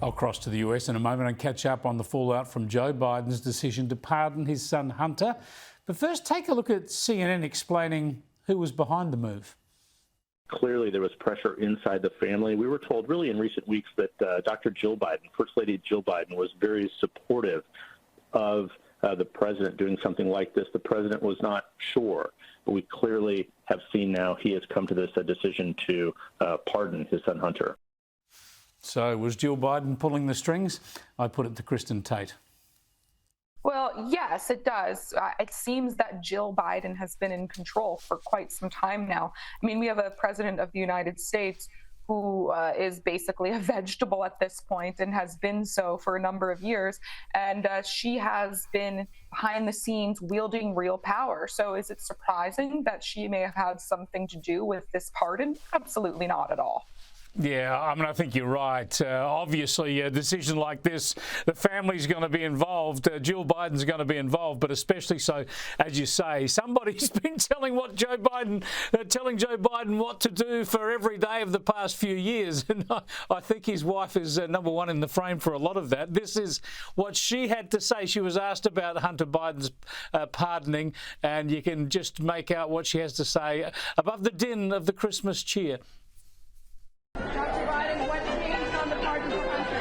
I'll cross to the US in a moment and catch up on the fallout from Joe Biden's decision to pardon his son Hunter. But first, take a look at CNN explaining who was behind the move. Clearly, there was pressure inside the family. We were told really in recent weeks that Dr. Jill Biden, First Lady Jill Biden, was very supportive of the president doing something like this. The president was not sure, but we clearly have seen now he has come to this decision to pardon his son Hunter. So was Jill Biden pulling the strings? I put it to Kristin Tate. Well, yes, it does. It seems that Jill Biden has been in control for quite some time now. I mean, we have a president of the United States who is basically a vegetable at this point and has been so for a number of years. And she has been behind the scenes wielding real power. So is it surprising that she may have had something to do with this pardon? Absolutely not at all. Yeah, I mean, I think you're right. Obviously, a decision like this, the family's going to be involved. Jill Biden's going to be involved, but especially so, as you say, somebody's been telling Joe Biden what to do for every day of the past few years. And I think his wife is number one in the frame for a lot of that. This is what she had to say. She was asked about Hunter Biden's pardoning, and you can just make out what she has to say above the din of the Christmas cheer. Dr. Biden, what changed on the pardon for Hunter?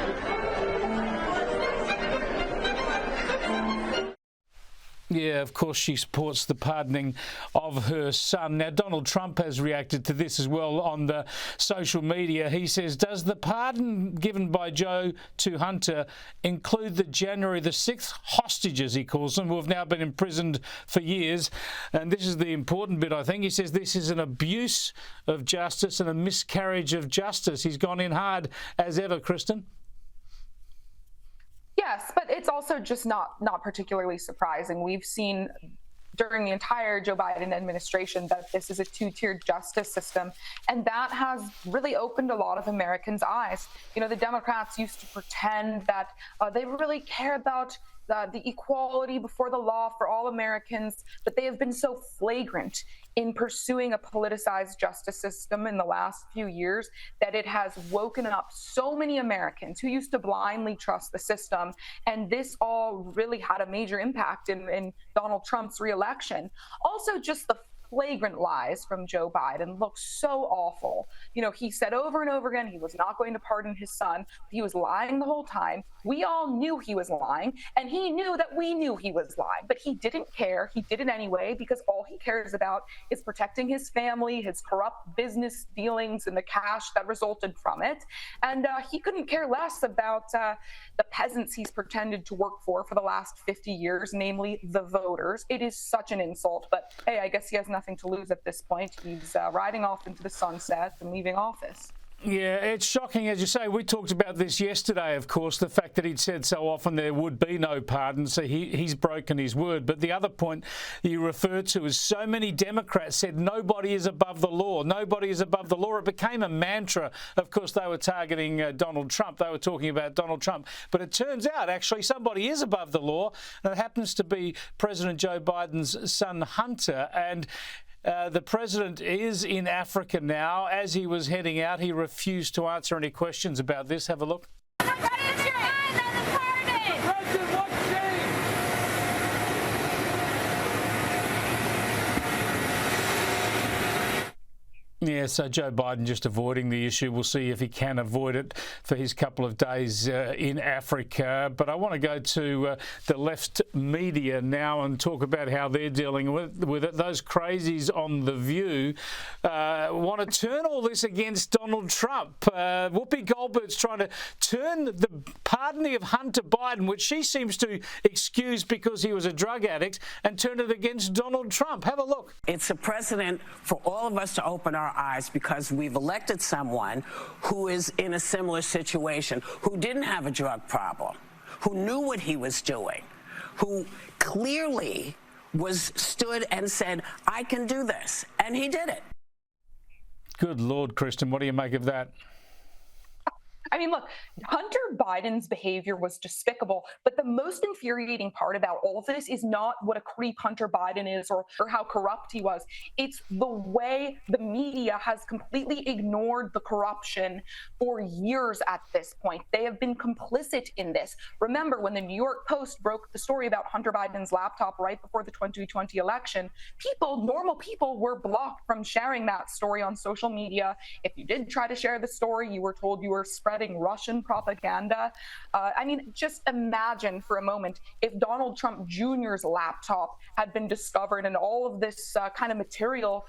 Yeah, of course she supports the pardoning of her son. Now, Donald Trump has reacted to this as well on the social media. He says, does the pardon given by Joe to Hunter include the January the 6th hostages, he calls them, who have now been imprisoned for years? And this is the important bit, I think. He says this is an abuse of justice and a miscarriage of justice. He's gone in hard as ever, Kristin. Yes, but it's also just not particularly surprising. We've seen during the entire Joe Biden administration that this is a two-tiered justice system, and that has really opened a lot of Americans' eyes. You know, the Democrats used to pretend that they really care about the equality before the law for all Americans, but they have been so flagrant in pursuing a politicized justice system in the last few years that it has woken up so many Americans who used to blindly trust the system. And this all really had a major impact in Donald Trump's reelection. Also, just the flagrant lies from Joe Biden look so awful. You know, he said over and over again he was not going to pardon his son. He was lying the whole time. We all knew he was lying, and he knew that we knew he was lying, but he didn't care. He did it anyway because all he cares about is protecting his family, his corrupt business dealings, and the cash that resulted from it. And he couldn't care less about the peasants he's pretended to work for the last 50 years, namely the voters. It is such an insult, but hey, I guess he has nothing to lose at this point. He's riding off into the sunset and leaving office. Yeah, it's shocking, as you say. We talked about this yesterday, of course, the fact that he'd said so often there would be no pardon, so he's broken his word. But the other point you referred to is so many Democrats said nobody is above the law, nobody is above the law. It became a mantra. Of course, they were targeting Donald Trump. They were talking about Donald Trump. But it turns out, actually, somebody is above the law, and it happens to be President Joe Biden's son, Hunter. And the president is in Africa now. As he was heading out, he refused to answer any questions about this. Have a look. Yeah, so Joe Biden just avoiding the issue. We'll see if he can avoid it for his couple of days in Africa. But I want to go to the left media now and talk about how they're dealing with it. Those crazies on The View want to turn all this against Donald Trump. Whoopi Goldberg's trying to turn the pardoning of Hunter Biden, which she seems to excuse because he was a drug addict, and turn it against Donald Trump. Have a look. It's a precedent for all of us to open our eyes because we've elected someone who is in a similar situation, who didn't have a drug problem, who knew what he was doing, who clearly stood and said, I can do this. And he did it. Good Lord, Kristin, what do you make of that? I mean, look, Hunter Biden's behavior was despicable, but the most infuriating part about all of this is not what a creep Hunter Biden is or how corrupt he was. It's the way the media has completely ignored the corruption for years at this point. They have been complicit in this. Remember, when the New York Post broke the story about Hunter Biden's laptop right before the 2020 election, normal people, were blocked from sharing that story on social media. If you did try to share the story, you were told you were spreading Russian propaganda. I mean, just imagine for a moment if Donald Trump Jr.'s laptop had been discovered and all of this kind of material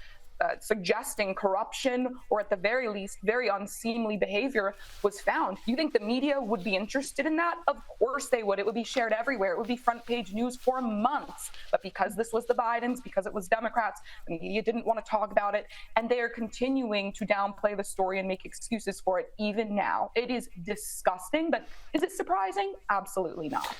suggesting corruption or at the very least very unseemly behavior was found. You think the media would be interested in that? Of course they would. It would be shared everywhere. It would be front page news for months. But because this was the Bidens, because it was Democrats, the media didn't want to talk about it. And they are continuing to downplay the story and make excuses for it even now. It is disgusting. But is it surprising? Absolutely not.